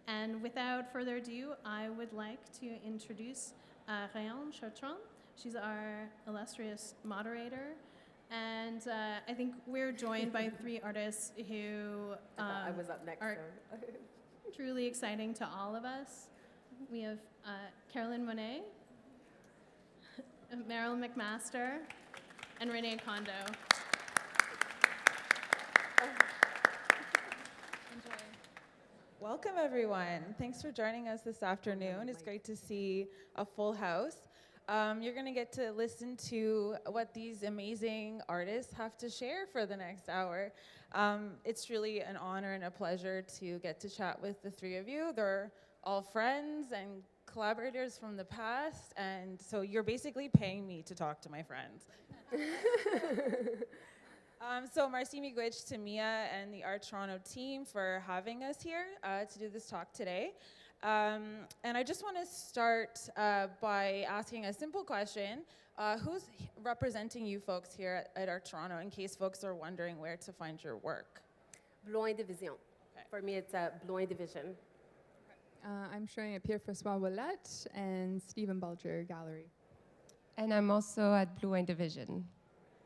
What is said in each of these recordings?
And without further ado, I would like to introduce Rhéanne Chartrand. She's our illustrious moderator. And I think we're joined by three artists who I was up next, are truly exciting to all of us. We have Monnet, Meryl McMaster, and Renee Condo. Welcome, everyone. Thanks for joining us this afternoon. It's great to see a full house. You're going to get to listen to what these amazing artists have to share for the next hour. It's really an honor and a pleasure to get to chat with the three of you. They're all friends and collaborators from the past, and so you're basically paying me to talk to my friends. So merci miigwech to Mia and the Art Toronto team for having us here to do this talk today. And I just want to start by asking a simple question. Who's representing you folks here at Art Toronto, in case folks are wondering where to find your work? Blois Division. Okay. For me, it's Blois Division. I'm showing at Pierre-François Ouellette and Stephen Bulger Gallery. And I'm also at Blois Division.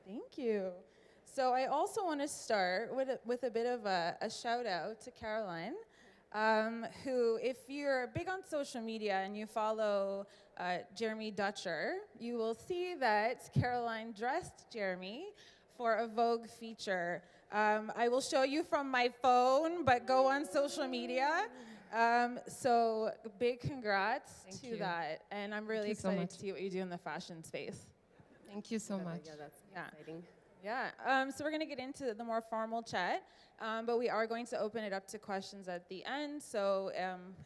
Thank you. So I also want to start with a bit of a shout out to Caroline, who, if you're big on social media and you follow Jeremy Dutcher, you will see that Caroline dressed Jeremy for a Vogue feature. I will show you from my phone, but go on social media. So big congrats to that. And I'm really excited to see what you do in the fashion space. Thank you so much. Yeah, that's exciting. Yeah, so we're going to get into the more formal chat, but we are going to open it up to questions at the end. So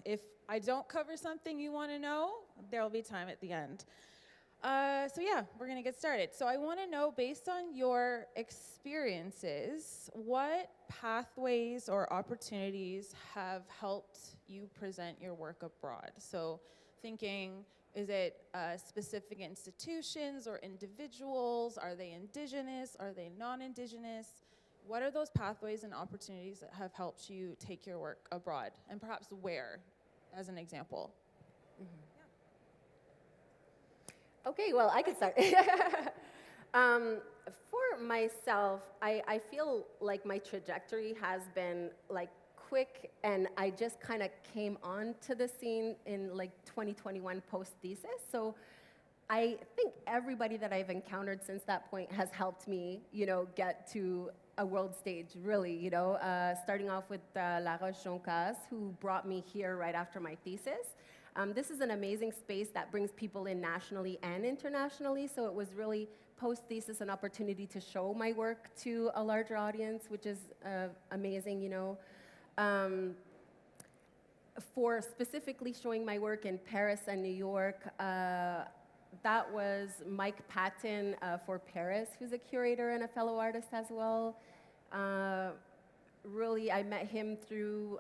if I don't cover something you want to know, there will be time at the end. So yeah, we're going to get started. So I want to know, based on your experiences, what pathways or opportunities have helped you present your work abroad? So thinking, is it specific institutions or individuals? Are they Indigenous? Are they non-Indigenous? What are those pathways and opportunities that have helped you take your work abroad? And perhaps where, as an example? Mm-hmm. Yeah. Okay, well, I could start. For myself, I feel like my trajectory has been like quick, and I just kind of came onto the scene in like 2021 post-thesis. So I think everybody that I've encountered since that point has helped me, get to a world stage, really, starting off with La Roche-Joncas, who brought me here right after my thesis. This is an amazing space that brings people in nationally and internationally, so it was really post-thesis an opportunity to show my work to a larger audience, which is amazing, For specifically showing my work in Paris and New York, that was Mike Patton for Paris, who's a curator and a fellow artist as well. Really, I met him through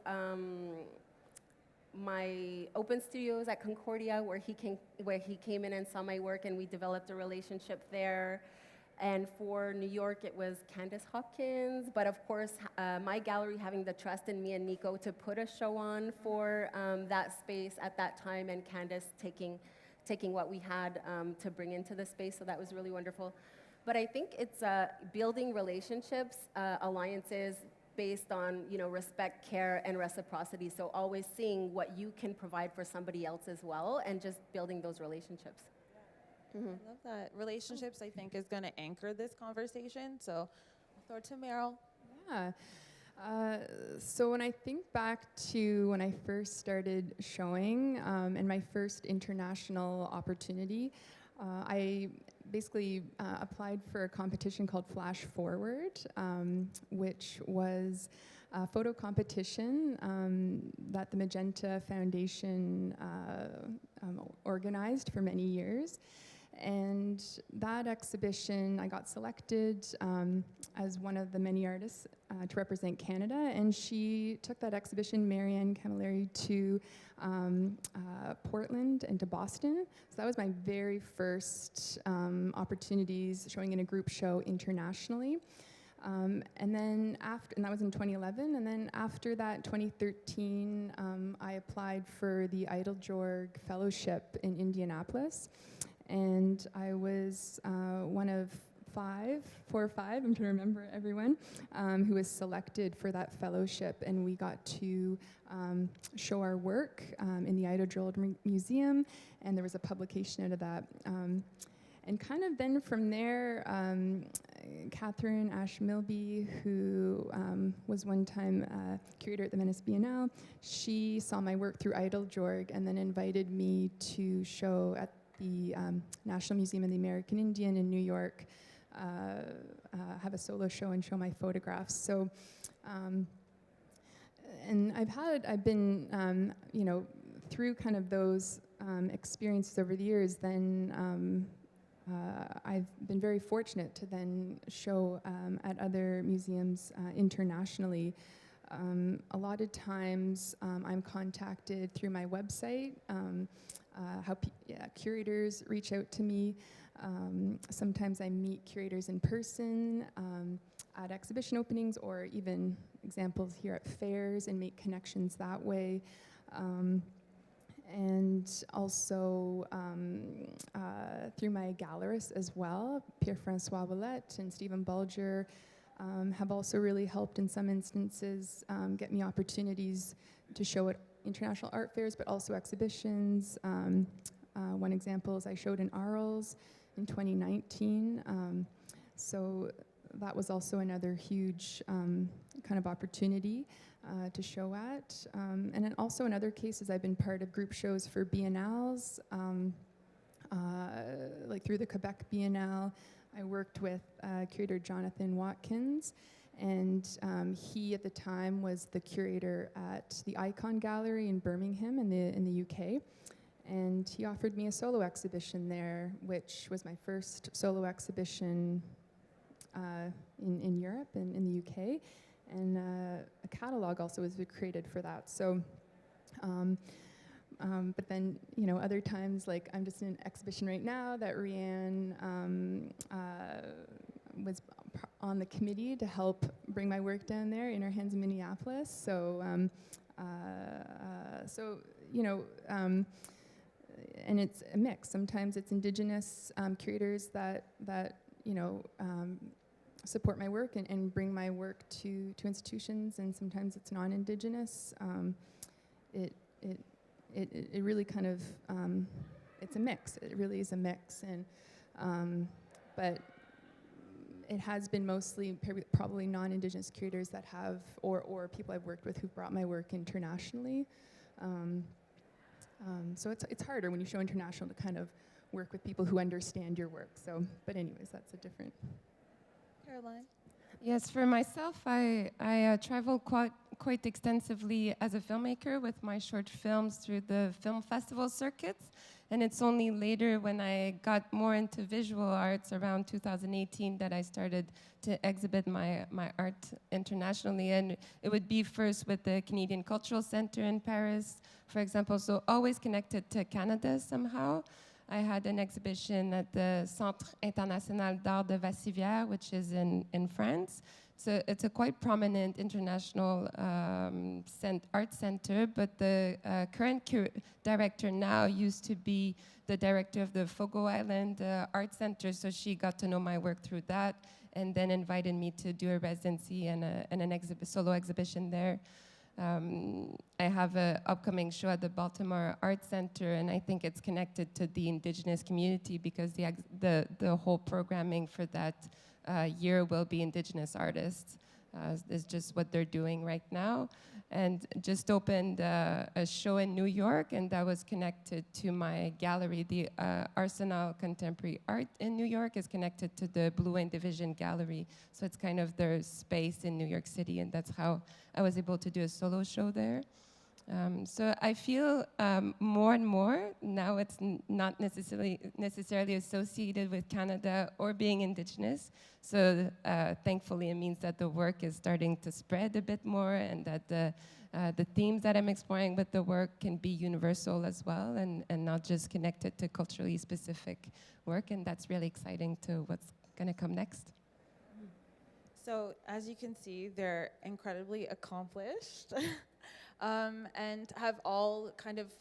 my open studios at Concordia, where he came in and saw my work, and we developed a relationship there. And for New York, it was Candace Hopkins, but of course, my gallery having the trust in me and Nico to put a show on for that space at that time, and Candace taking what we had to bring into the space, so that was really wonderful. But I think it's building relationships, alliances based on respect, care, and reciprocity. So always seeing what you can provide for somebody else as well, and just building those relationships. Mm-hmm. I love that. Relationships, I think, is going to anchor this conversation. So I'll throw it to Meryl. Yeah. So when I think back to when I first started showing and my first international opportunity, I basically applied for a competition called Flash Forward, which was a photo competition that the Magenta Foundation organized for many years. And that exhibition, I got selected as one of the many artists to represent Canada, and she took that exhibition, Marianne Camilleri, to Portland and to Boston. So that was my very first opportunities showing in a group show internationally. And then and that was in 2011. And then after that, 2013, I applied for the Eiteljorg Fellowship in Indianapolis. And I was one of 4 or 5, I'm trying to remember everyone, who was selected for that fellowship. And we got to show our work in the Eiteljorg Museum. And there was a publication out of that. And kind of then from there, Catherine Ash-Milby, who was one time curator at the Venice Biennale, she saw my work through Eiteljorg and then invited me to show at the National Museum of the American Indian in New York, have a solo show and show my photographs. So, and I've been, through kind of those experiences over the years, then I've been very fortunate to then show at other museums internationally. A lot of times I'm contacted through my website, curators reach out to me. Sometimes I meet curators in person at exhibition openings, or even examples here at fairs, and make connections that way. And also through my gallerists as well, Pierre-François Willette and Stephen Bulger have also really helped in some instances get me opportunities to show at international art fairs, but also exhibitions. One example is I showed in Arles in 2019. So that was also another huge kind of opportunity to show at. And then also in other cases, I've been part of group shows for biennales, like through the Quebec Biennale. I worked with curator Jonathan Watkins, and he at the time was the curator at the Icon Gallery in Birmingham in the UK. And he offered me a solo exhibition there, which was my first solo exhibition in Europe and in the UK. And a catalog also was created for that. So, but then, other times, like I'm just in an exhibition right now that Rhéanne was on the committee to help bring my work down there in her hands in Minneapolis. So, and it's a mix. Sometimes it's Indigenous curators that support my work and bring my work to institutions, and sometimes it's non-Indigenous. It really kind of, it's a mix. It really is a mix, and but it has been mostly probably non-Indigenous curators that have, or people I've worked with who've brought my work internationally. So it's harder when you show international to kind of work with people who understand your work. So, but anyways, that's a different. Caroline? Yes, for myself, I travel quite extensively as a filmmaker with my short films through the film festival circuits. And it's only later when I got more into visual arts around 2018 that I started to exhibit my art internationally. And it would be first with the Canadian Cultural Centre in Paris, for example, so always connected to Canada somehow. I had an exhibition at the Centre International d'Art de Vassivière, which is in France. So it's a quite prominent international art center, but the current director now used to be the director of the Fogo Island Art Center, so she got to know my work through that, and then invited me to do a residency and an solo exhibition there. I have an upcoming show at the Baltimore Art Center, and I think it's connected to the Indigenous community because the whole programming for that year will be Indigenous artists. It's just what they're doing right now. And just opened a show in New York, and that was connected to my gallery. The Arsenal Contemporary Art in New York is connected to the Blue Wayne Division Gallery. So it's kind of their space in New York City, and that's how I was able to do a solo show there. So I feel more and more now it's not necessarily associated with Canada or being Indigenous. So thankfully it means that the work is starting to spread a bit more, and that the themes that I'm exploring with the work can be universal as well, and not just connected to culturally specific work. And that's really exciting to what's going to come next. So as you can see, they're incredibly accomplished and have all kind of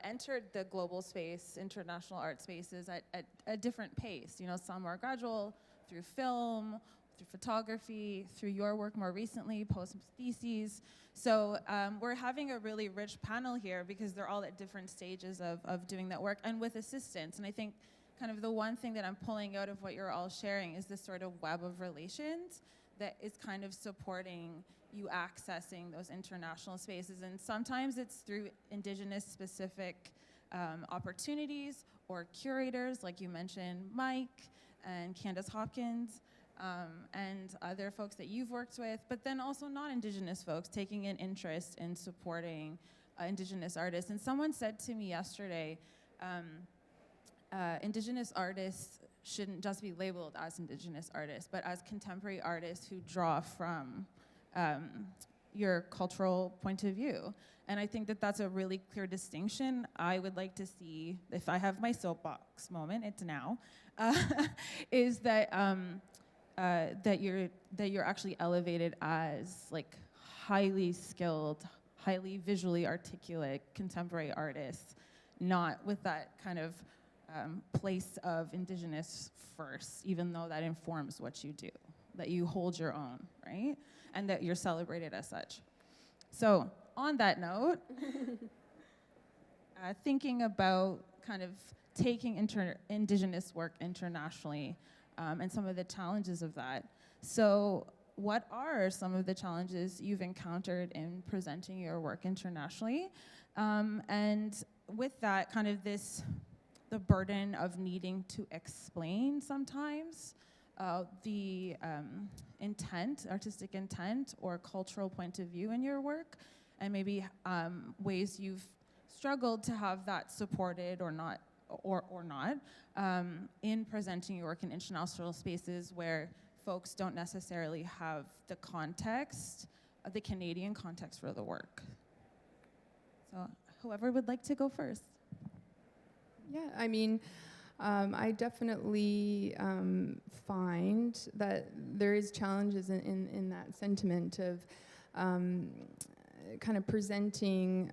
entered the global space, international art spaces at a different pace. You know, some are gradual through film, through photography, through your work more recently, post-theses. So we're having a really rich panel here because they're all at different stages of doing that work and with assistance. And I think kind of the one thing that I'm pulling out of what you're all sharing is this sort of web of relations that is kind of supporting you accessing those international spaces. And sometimes it's through Indigenous specific opportunities or curators, like you mentioned, Mike and Candace Hopkins, and other folks that you've worked with, but then also non-Indigenous folks taking an interest in supporting Indigenous artists. And someone said to me yesterday, Indigenous artists shouldn't just be labeled as Indigenous artists, but as contemporary artists who draw from your cultural point of view. And I think that that's a really clear distinction. I would like to see, if I have my soapbox moment, it's now, is that that you're actually elevated as like highly skilled, highly visually articulate contemporary artists, not with that kind of place of Indigenous first, even though that informs what you do, that you hold your own, right? And that you're celebrated as such. So on that note, thinking about kind of taking Indigenous work internationally and some of the challenges of that. So what are some of the challenges you've encountered in presenting your work internationally? And with that, kind of the burden of needing to explain sometimes the intent, artistic intent, or cultural point of view in your work, and maybe ways you've struggled to have that supported or not, in presenting your work in international spaces where folks don't necessarily have the context, the Canadian context for the work. So whoever would like to go first. Yeah, I mean, I definitely find that there is challenges in that sentiment of kind of presenting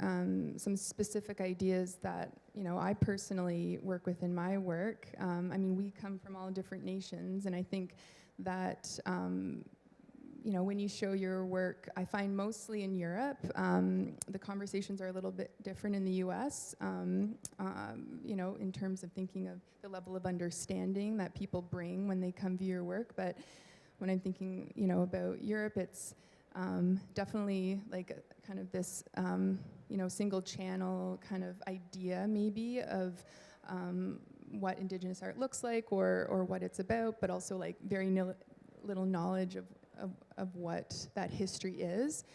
some specific ideas that, you know, I personally work with in my work. I mean, we come from all different nations, and I think that, you know, when you show your work, I find mostly in Europe, the conversations are a little bit different in the US, you know, in terms of thinking of the level of understanding that people bring when they come view your work. But when I'm thinking, you know, about Europe, it's definitely like a, kind of this, you know, single channel kind of idea maybe of what Indigenous art looks like or what it's about, but also like very little knowledge of what that history is.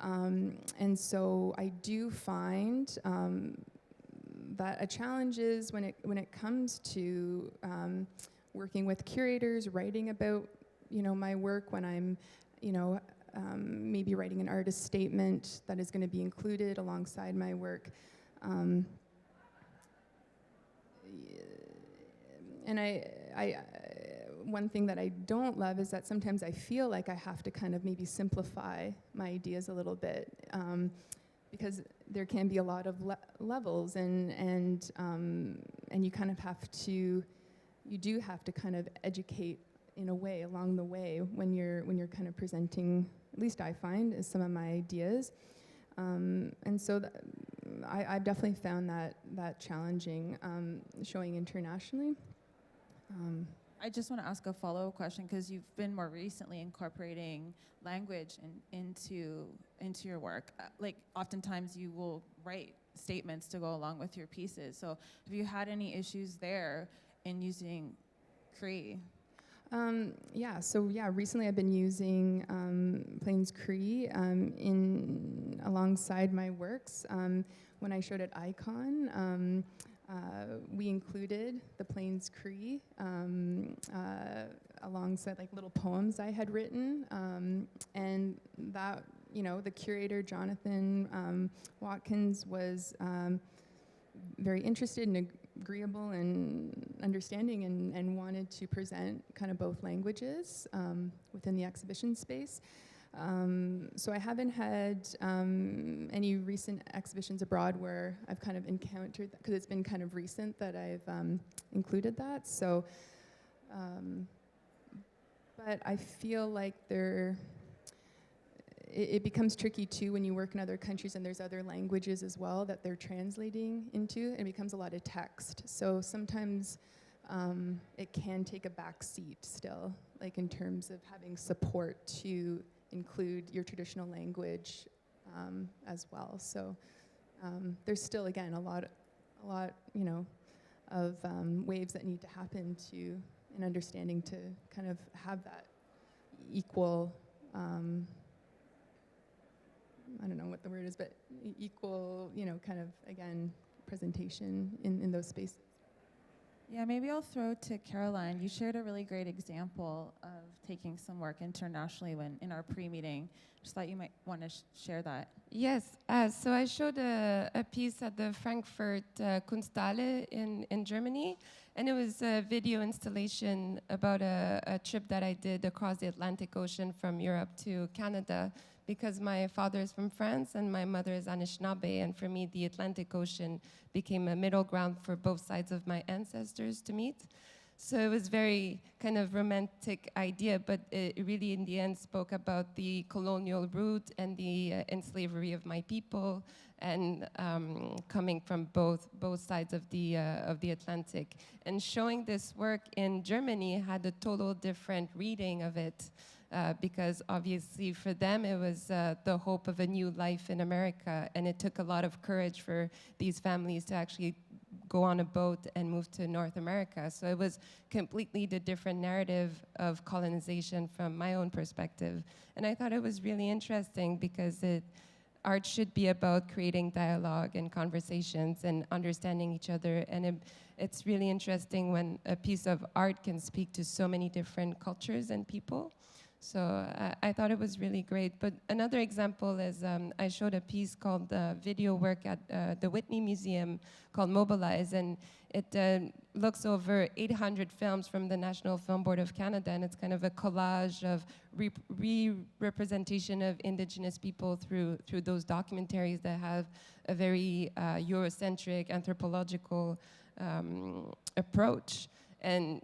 And so I do find that a challenge is when it comes to working with curators, writing about, you know, my work, when I'm, you know, maybe writing an artist statement that is going to be included alongside my work. And one thing that I don't love is that sometimes I feel like I have to kind of maybe simplify my ideas a little bit, because there can be a lot of levels, and you kind of have to, you do have to kind of educate in a way along the way when you're kind of presenting, at least I find, is some of my ideas. And so I've definitely found that challenging, showing internationally. I just want to ask a follow-up question, because you've been more recently incorporating language into your work. Like oftentimes you will write statements to go along with your pieces. So have you had any issues there in using Cree? Recently I've been using Plains Cree alongside my works. When I showed at Icon, we included the Plains Cree alongside like little poems I had written, and that, you know, the curator Jonathan Watkins was very interested and agreeable and understanding and wanted to present kind of both languages within the exhibition space. So I haven't had any recent exhibitions abroad where I've kind of encountered, because it's been kind of recent that I've included that. So, but I feel like it becomes tricky too when you work in other countries and there's other languages as well that they're translating into. It becomes a lot of text. So sometimes it can take a back seat still, like in terms of having support to include your traditional language as well. So there's still, again, a lot, you know, of waves that need to happen to an understanding to kind of have that equal. I don't know what the word is, but equal, you know, kind of, again, presentation in those spaces. Yeah, maybe I'll throw to Caroline. You shared a really great example of taking some work internationally when in our pre-meeting. Just thought you might want to share that. Yes, so I showed a piece at the Frankfurt Kunsthalle in Germany, and it was a video installation about a trip that I did across the Atlantic Ocean from Europe to Canada, because my father is from France and my mother is Anishinaabe, and for me the Atlantic Ocean became a middle ground for both sides of my ancestors to meet. So it was very kind of romantic idea, but it really in the end spoke about the colonial route and the enslavery of my people, and coming from both sides of the Atlantic. And showing this work in Germany had a total different reading of it. Because obviously for them it was the hope of a new life in America, and it took a lot of courage for these families to actually go on a boat and move to North America. So it was completely the different narrative of colonization from my own perspective. And I thought it was really interesting because art should be about creating dialogue and conversations and understanding each other. And it's really interesting when a piece of art can speak to so many different cultures and people. So I thought it was really great. But another example is I showed a piece called video work at the Whitney Museum called Mobilize, and it looks over 800 films from the National Film Board of Canada, and it's kind of a collage of re-representation of Indigenous people through those documentaries that have a very Eurocentric, anthropological approach. And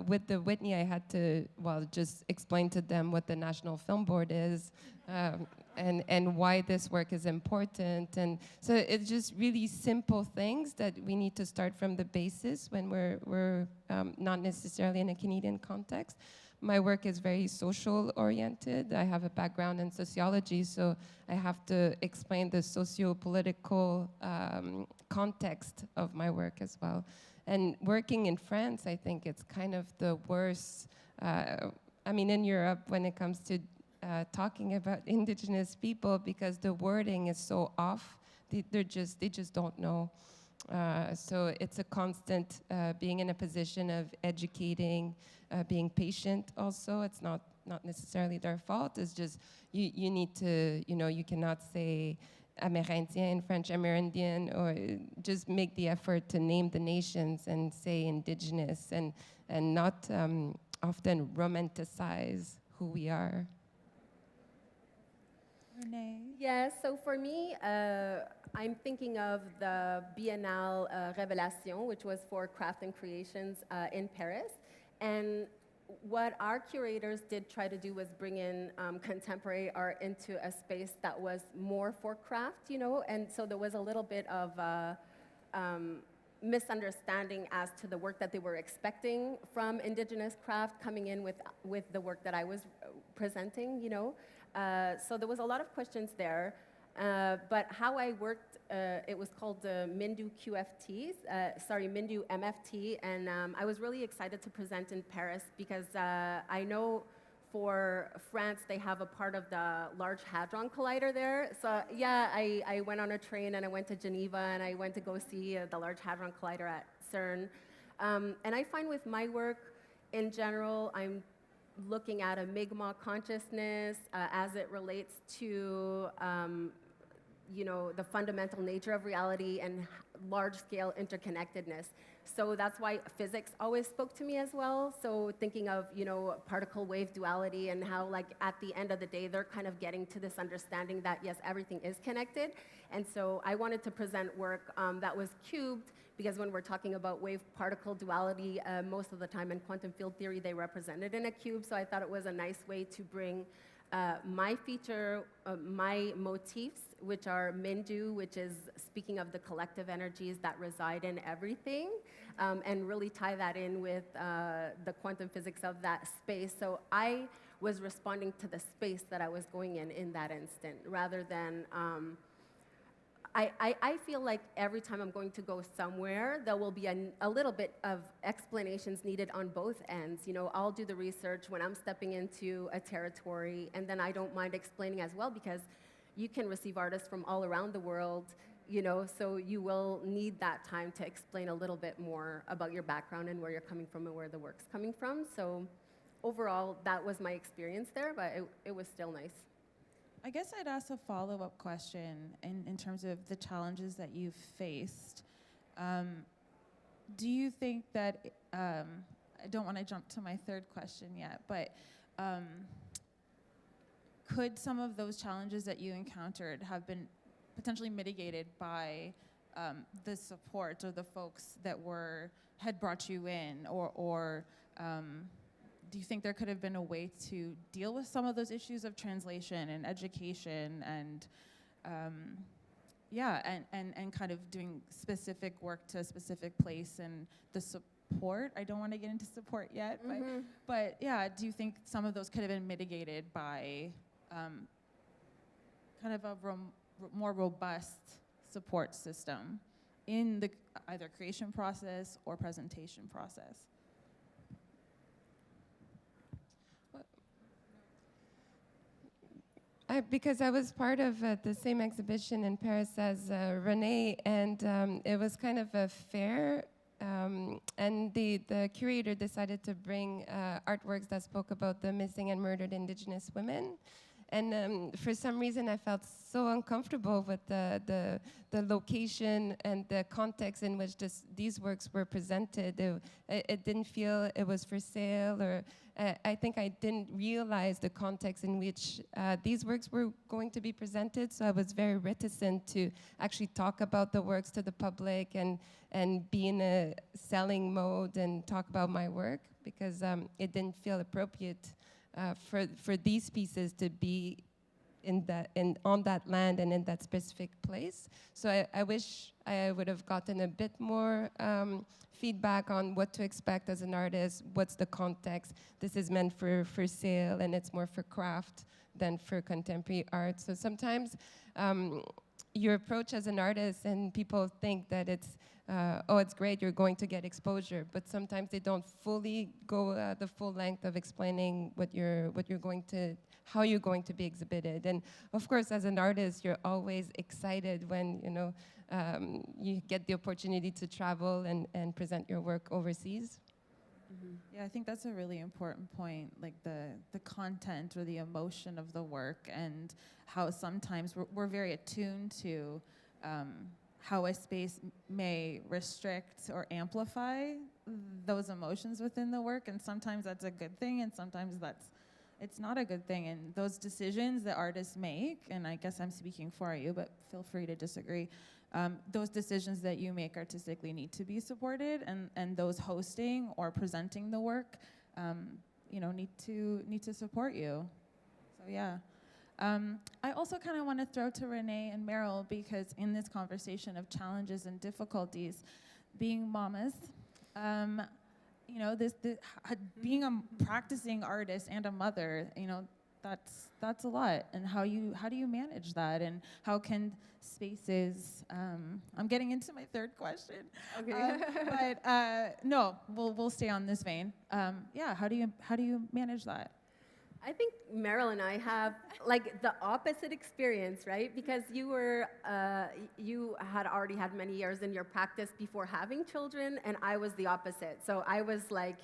with the Whitney, I had to, just explain to them what the National Film Board is and why this work is important. And so it's just really simple things that we need to start from the basis when we're not necessarily in a Canadian context. My work is very social oriented. I have a background in sociology, so I have to explain the socio-political context of my work as well. And working in France, I think it's kind of the worst. In Europe, when it comes to talking about Indigenous people, because the wording is so off, they just don't know. So it's a constant being in a position of educating, being patient. Also, it's not necessarily their fault. It's just you need to, you cannot say Amérindien in French, Amerindian, or just make the effort to name the nations and say Indigenous, and not often romanticize who we are. Renee? Yes, so for me, I'm thinking of the Biennale Révélation, which was for craft and creations in Paris. And what our curators did try to do was bring in contemporary art into a space that was more for craft, and so there was a little bit of misunderstanding as to the work that they were expecting from Indigenous craft coming in with the work that I was presenting, So there was a lot of questions there. But how I worked, it was called Mindu Mindu MFT, and I was really excited to present in Paris because I know for France they have a part of the Large Hadron Collider there. So yeah, I went on a train and I went to Geneva and I went to go see the Large Hadron Collider at CERN. And I find with my work in general, I'm looking at a Mi'kmaq consciousness as it relates to the fundamental nature of reality and large-scale interconnectedness. So that's why physics always spoke to me as well. So thinking of, particle-wave duality and how, like, at the end of the day, they're kind of getting to this understanding that, yes, everything is connected. And so I wanted to present work that was cubed, because when we're talking about wave-particle duality, most of the time in quantum field theory, they represent it in a cube. So I thought it was a nice way to bring my feature, my motifs, which are Mindu, which is speaking of the collective energies that reside in everything, and really tie that in with the quantum physics of that space. So I was responding to the space that I was going in that instant, rather than, I feel like every time I'm going to go somewhere, there will be a little bit of explanations needed on both ends. I'll do the research when I'm stepping into a territory, and then I don't mind explaining as well, because you can receive artists from all around the world, so you will need that time to explain a little bit more about your background and where you're coming from and where the work's coming from. So overall, that was my experience there, but it was still nice. I guess I'd ask a follow-up question in terms of the challenges that you've faced. Do you think that, I don't want to jump to my third question yet, but could some of those challenges that you encountered have been potentially mitigated by the support or the folks that had brought you in, or do you think there could have been a way to deal with some of those issues of translation and education and and kind of doing specific work to a specific place and the support? I don't want to get into support yet, but yeah, do you think some of those could have been mitigated by kind of a more robust support system in the either creation process or presentation process? Because I was part of the same exhibition in Paris as Renee, and it was kind of a fair, and the curator decided to bring artworks that spoke about the missing and murdered Indigenous women. And for some reason, I felt so uncomfortable with the location and the context in which these works were presented. It didn't feel it was for sale, or I think I didn't realize the context in which these works were going to be presented. So I was very reticent to actually talk about the works to the public and be in a selling mode and talk about my work, because it didn't feel appropriate for these pieces to be on that land and in that specific place. So I wish I would have gotten a bit more feedback on what to expect as an artist, what's the context. This is meant for sale, and it's more for craft than for contemporary art. So sometimes your approach as an artist, and people think that it's it's great, you're going to get exposure, but sometimes they don't fully go the full length of explaining how you're going to be exhibited. And of course, as an artist, you're always excited when you get the opportunity to travel and present your work overseas. Mm-hmm. Yeah, I think that's a really important point, like the content or the emotion of the work, and how sometimes we're very attuned to how a space may restrict or amplify those emotions within the work, and sometimes that's a good thing, and sometimes it's not a good thing. And those decisions that artists make, and I guess I'm speaking for you, but feel free to disagree, those decisions that you make artistically need to be supported, and those hosting or presenting the work, need to support you. So yeah. I also kind of want to throw to Renee and Meryl, because in this conversation of challenges and difficulties, being mamas, being a practicing artist and a mother, that's a lot. And how do you manage that? And how can spaces? I'm getting into my third question. Okay. But no, we'll stay on this vein. How do you manage that? I think Meryl and I have like the opposite experience, right? Because you had already had many years in your practice before having children, and I was the opposite. So I was like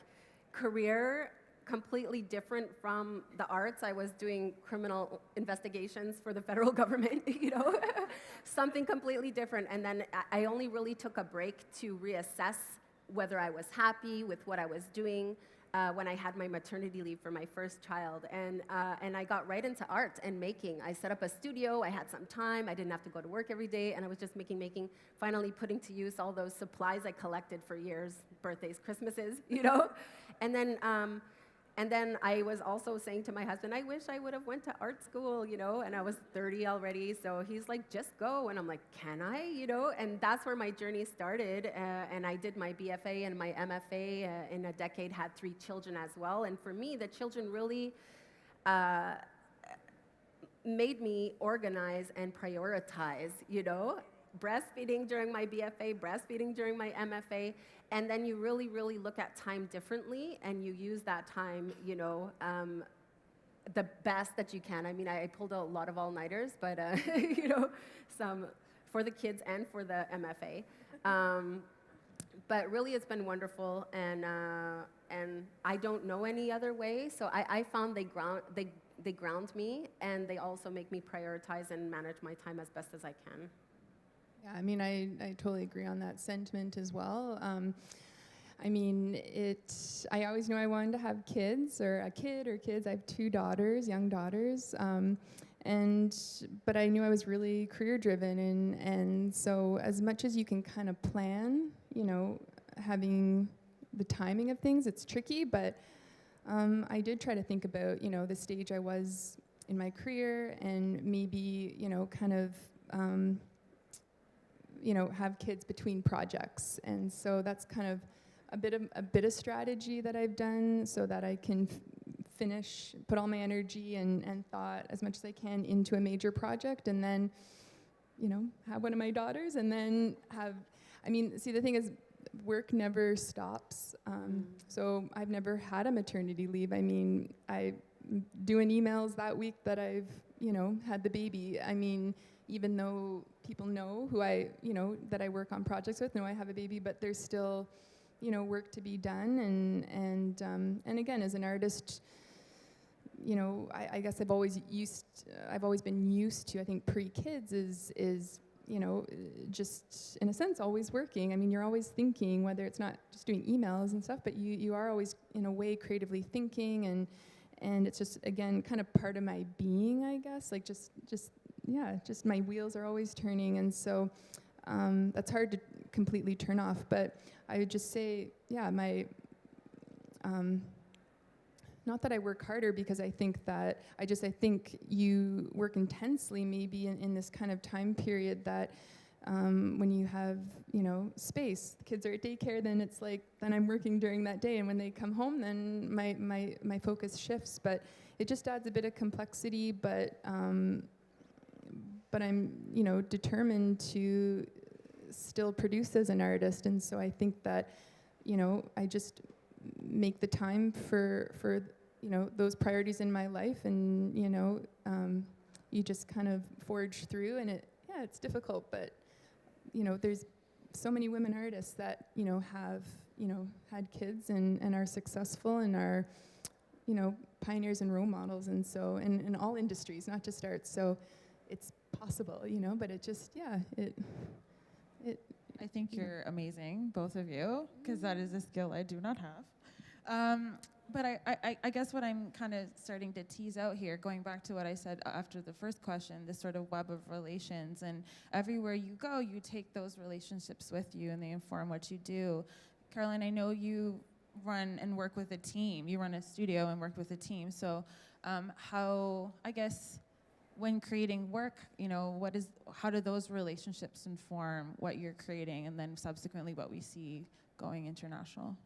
career completely different from the arts. I was doing criminal investigations for the federal government, you know, something completely different. And then I only really took a break to reassess whether I was happy with what I was doing when I had my maternity leave for my first child. And I got right into art and making. I set up a studio, I had some time, I didn't have to go to work every day, and I was just making, finally putting to use all those supplies I collected for years, birthdays, Christmases, you know? And then I was also saying to my husband, I wish I would have went to art school, you know, and I was 30 already, so he's like, just go, and I'm like, can I, you know? And that's where my journey started, and I did my BFA and my MFA in a decade, had 3 children as well, and for me, the children really made me organize and prioritize, you know? Breastfeeding during my BFA, breastfeeding during my MFA, and then you really, really look at time differently, and you use that time, you know, the best that you can. I mean, I pulled a lot of all-nighters, but, you know, some for the kids and for the MFA. But really, it's been wonderful, and I don't know any other way, so I found they ground me, and they also make me prioritize and manage my time as best as I can. Yeah, I mean, I totally agree on that sentiment as well. I mean, I always knew I wanted to have kids, or a kid or kids. I have 2 daughters, young daughters, but I knew I was really career-driven, and so as much as you can kind of plan, you know, having the timing of things, it's tricky, but I did try to think about, you know, the stage I was in my career, and maybe, you know, kind of you know, have kids between projects, and so that's kind of a bit of strategy that I've done so that I can put all my energy and thought as much as I can into a major project, and then, you know, have one of my daughters, and then see, the thing is, work never stops. So I've never had a maternity leave. I mean, I'm doing emails that week that I've, you know, had the baby. I mean, even though people know who that I work on projects with, know I have a baby, but there's still, you know, work to be done. And again, as an artist, you know, I guess I've always been used to, I think pre-kids is, you know, just in a sense always working. I mean, you're always thinking, whether it's not just doing emails and stuff, but you are always in a way creatively thinking, and it's just, again, kind of part of my being, I guess, like just my wheels are always turning, and so that's hard to completely turn off. But I would just say, yeah, not that I work harder, because I think that I think you work intensely maybe in this kind of time period that when you have, you know, space, the kids are at daycare, then I'm working during that day, and when they come home, then my focus shifts. But it just adds a bit of complexity, but I'm, you know, determined to still produce as an artist, and so I think that, you know, I just make the time for you know, those priorities in my life, and, you know, you just kind of forge through, and it's difficult, but, you know, there's so many women artists that, you know, have, you know, had kids and are successful and are, you know, pioneers and role models, and so in all industries, not just arts. So it's possible, you know, but it just, I think you're amazing, both of you, because that is a skill I do not have. But I guess what I'm kind of starting to tease out here, going back to what I said after the first question, this sort of web of relations, and everywhere you go, you take those relationships with you, and they inform what you do. Caroline, I know you run and work with a team. You run a studio and work with a team. So how, I guess, when creating work, you know, how do those relationships inform what you're creating, and then subsequently what we see going international?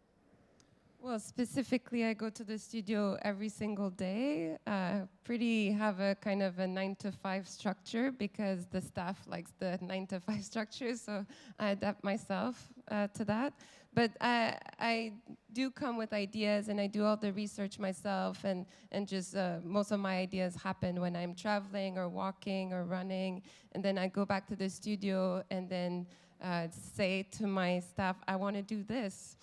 Well, specifically, I go to the studio every single day. Have a kind of a 9-to-5 structure, because the staff likes the 9-to-5 structure, so I adapt myself to that. But I do come with ideas, and I do all the research myself, and just most of my ideas happen when I'm traveling or walking or running, and then I go back to the studio and then say to my staff, I want to do this.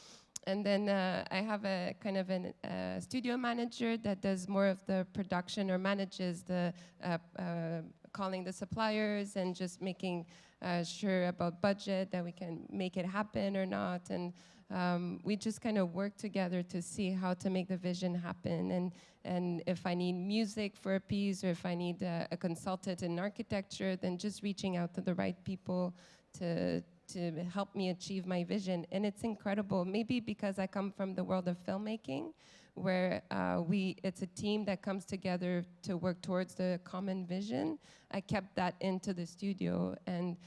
And then I have a kind of a studio manager that does more of the production or manages the calling the suppliers and just making sure about budget that we can make it happen or not. And we just kind of work together to see how to make the vision happen. And if I need music for a piece or if I need a consultant in architecture, then just reaching out to the right people to help me achieve my vision. And it's incredible, maybe because I come from the world of filmmaking, where it's a team that comes together to work towards the common vision. I kept that into the studio, and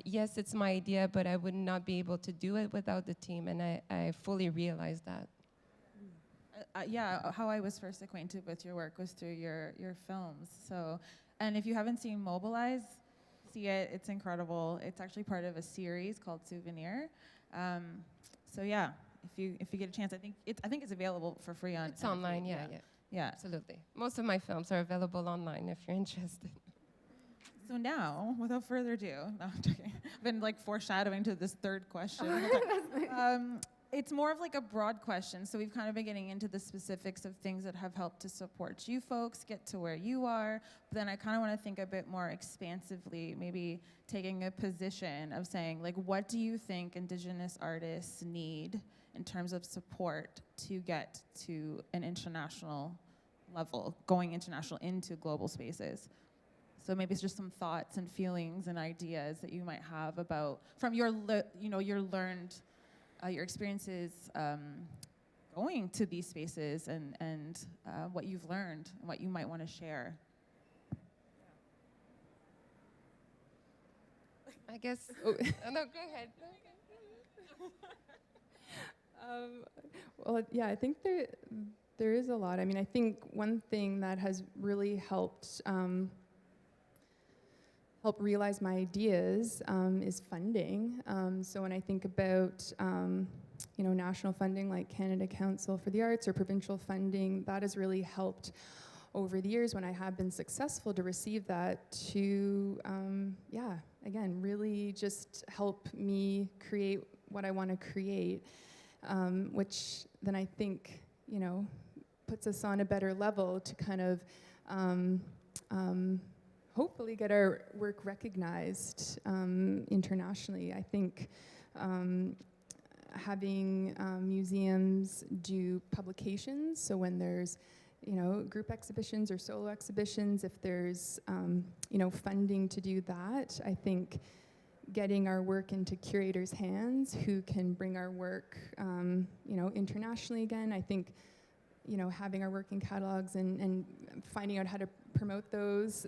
yes, it's my idea, but I would not be able to do it without the team, and I fully realize that. Yeah, how I was first acquainted with your work was through your films. So, and if you haven't seen Mobilize, see it. It's incredible. It's actually part of a series called Souvenir. So yeah, if you get a chance, I think it's available for free on. It's online, yeah. Absolutely. Most of my films are available online if you're interested. So now, without further ado, no, I'm joking. I've been like foreshadowing to this third question. It's more of like a broad question. So we've kind of been getting into the specifics of things that have helped to support you folks get to where you are. But then I kind of want to think a bit more expansively, maybe taking a position of saying, like, what do you think Indigenous artists need in terms of support to get to an international level, going international into global spaces? So maybe it's just some thoughts and feelings and ideas that you might have about, from your learned, your experiences going to these spaces and what you've learned and what you might want to share. I guess. Oh, no, go ahead. Well, yeah, I think there is a lot. I mean, I think one thing that has really helped realize my ideas is funding. So when I think about national funding like Canada Council for the Arts or provincial funding, that has really helped over the years when I have been successful to receive that to, again, really just help me create what I want to create, which then I think, puts us on a better level to kind of hopefully get our work recognized internationally. I think having museums do publications, so when there's group exhibitions or solo exhibitions, if there's funding to do that, I think getting our work into curators' hands who can bring our work internationally again. I think having our work in catalogs and finding out how to promote those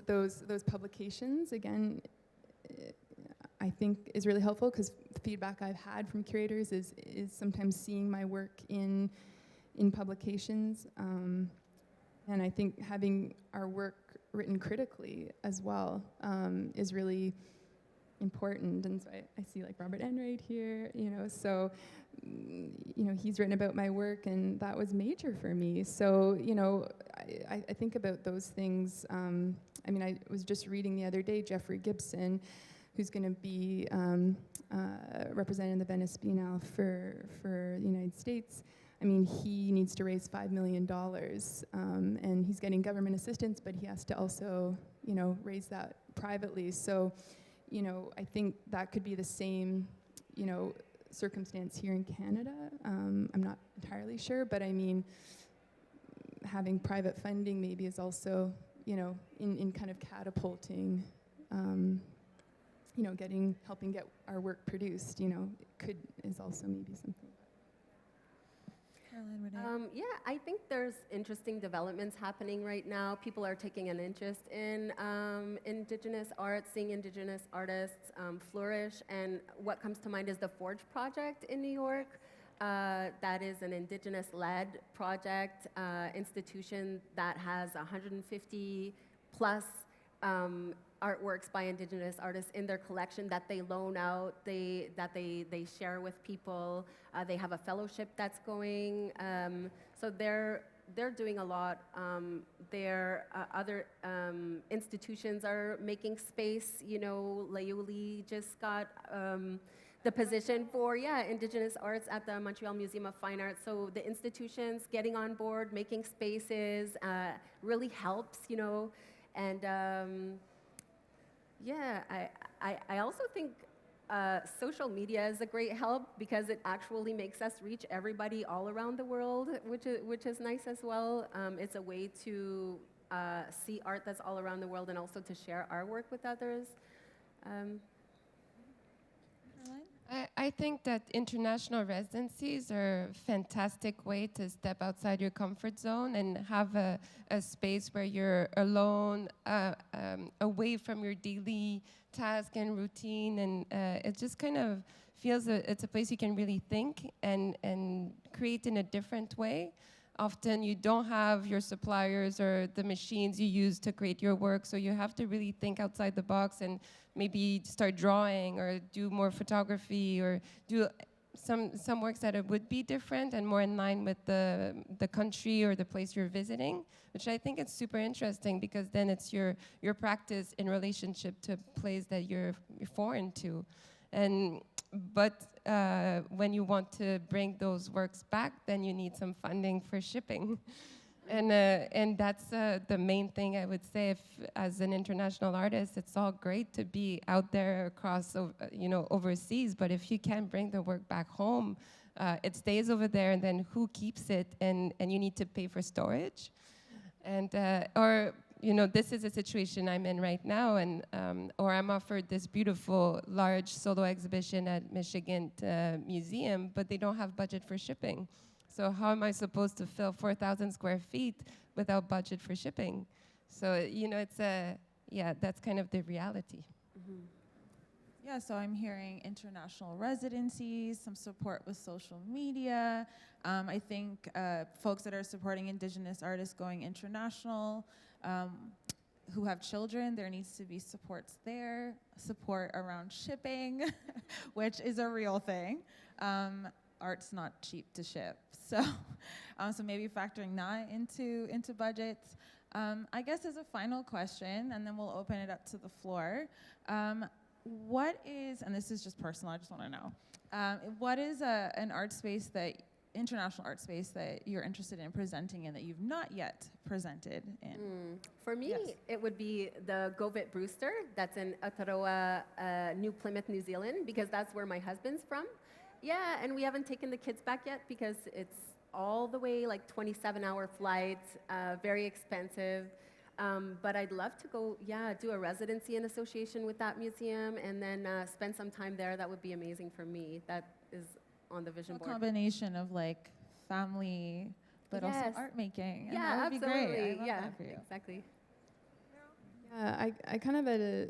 publications again, I think is really helpful, because the feedback I've had from curators is sometimes seeing my work in publications, and I think having our work written critically as well is really important. And so I see like Robert Enright here, so he's written about my work, and that was major for me. So I think about those things. I mean, I was just reading the other day Jeffrey Gibson, who's going to be representing the Venice Biennale for the United States. I mean, he needs to raise $5 million, and he's getting government assistance, but he has to also, raise that privately. So, I think that could be the same, circumstance here in Canada. I'm not entirely sure, but I mean, having private funding maybe is also, in kind of catapulting, helping get our work produced, is also maybe something. Yeah, I think there's interesting developments happening right now. People are taking an interest in Indigenous art, seeing Indigenous artists flourish. And what comes to mind is the Forge Project in New York. That is an Indigenous-led project, institution that has 150 plus artworks by Indigenous artists in their collection that they loan out, that they share with people. They have a fellowship that's going. So they're doing a lot. Their other institutions are making space. Layuli just got the position for, Indigenous Arts at the Montreal Museum of Fine Arts. So the institutions getting on board, making spaces, really helps, and I also think social media is a great help because it actually makes us reach everybody all around the world, which is nice as well. It's a way to see art that's all around the world and also to share our work with others. I think that international residencies are a fantastic way to step outside your comfort zone and have a space where you're alone, away from your daily task and routine, and it just kind of feels it's a place you can really think and create in a different way. Often you don't have your suppliers or the machines you use to create your work, so you have to really think outside the box and maybe start drawing or do more photography or do some works that it would be different and more in line with the country or the place you're visiting, which I think is super interesting because then it's your practice in relationship to a place that you're foreign to. But when you want to bring those works back, then you need some funding for shipping. And that's the main thing I would say. If, as an international artist, it's all great to be out there across, overseas. But if you can't bring the work back home, it stays over there, and then who keeps it? And you need to pay for storage, this is a situation I'm in right now, or I'm offered this beautiful large solo exhibition at Michigan Museum, but they don't have budget for shipping. So how am I supposed to fill 4,000 square feet without budget for shipping? So, that's kind of the reality. Mm-hmm. Yeah, so I'm hearing international residencies, some support with social media. I think folks that are supporting Indigenous artists going international, who have children, there needs to be supports there, support around shipping, which is a real thing. Art's not cheap to ship, so maybe factoring that into budgets. I guess as a final question, and then we'll open it up to the floor. What is, and this is just personal, I just want to know, what is an art space international art space that you're interested in presenting in that you've not yet presented in? For me, Yes. it would be the Govit Brewster that's in Aotearoa, New Plymouth, New Zealand, because that's where my husband's from. Yeah, and we haven't taken the kids back yet because it's all the way like 27-hour flight, very expensive. But I'd love to go, do a residency in association with that museum and then spend some time there. That would be amazing for me. That is on the vision A board. combination of like family, but also Yes. art making. And Yeah, that would absolutely. be great. I love Yeah, that for you. exactly. Yeah, I kind of had a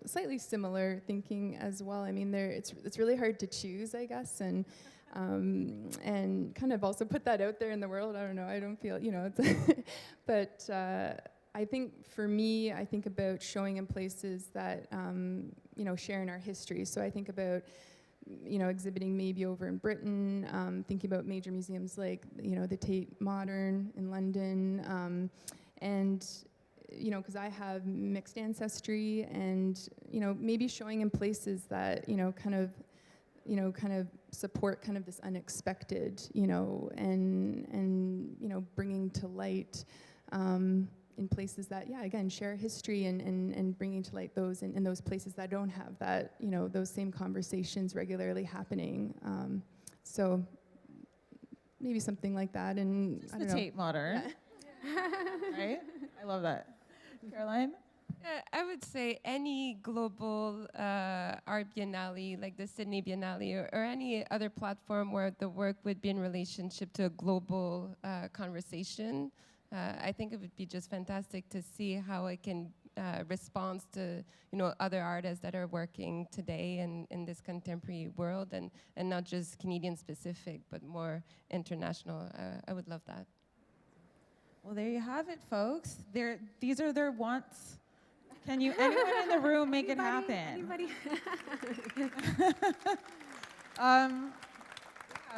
slightly similar thinking as well. I mean, it's really hard to choose, I guess, and kind of also put that out there in the world. I don't know. I don't feel, it's but I think for me, I think about showing in places that share in our history. So I think about exhibiting maybe over in Britain, thinking about major museums like the Tate Modern in London, and because I have mixed ancestry, and maybe showing in places that kind of support kind of this unexpected, and bringing to light in places that, again, share history and bringing to light those in those places that don't have that, those same conversations regularly happening. So maybe something like that, and Just I the don't know. Tate Modern, right? I love that. Caroline? I would say any global art biennale, like the Sydney Biennale, or any other platform where the work would be in relationship to a global conversation. I think it would be just fantastic to see how it can respond to other artists that are working today in this contemporary world, and not just Canadian specific, but more international. I would love that. Well, there you have it, folks. These are their wants. Can anyone in the room make it happen? Anybody?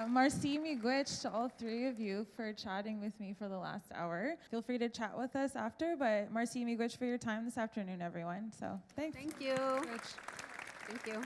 Merci miigwech to all three of you for chatting with me for the last hour. Feel free to chat with us after, but merci miigwech for your time this afternoon, everyone. So thanks. Thank you. Thank you.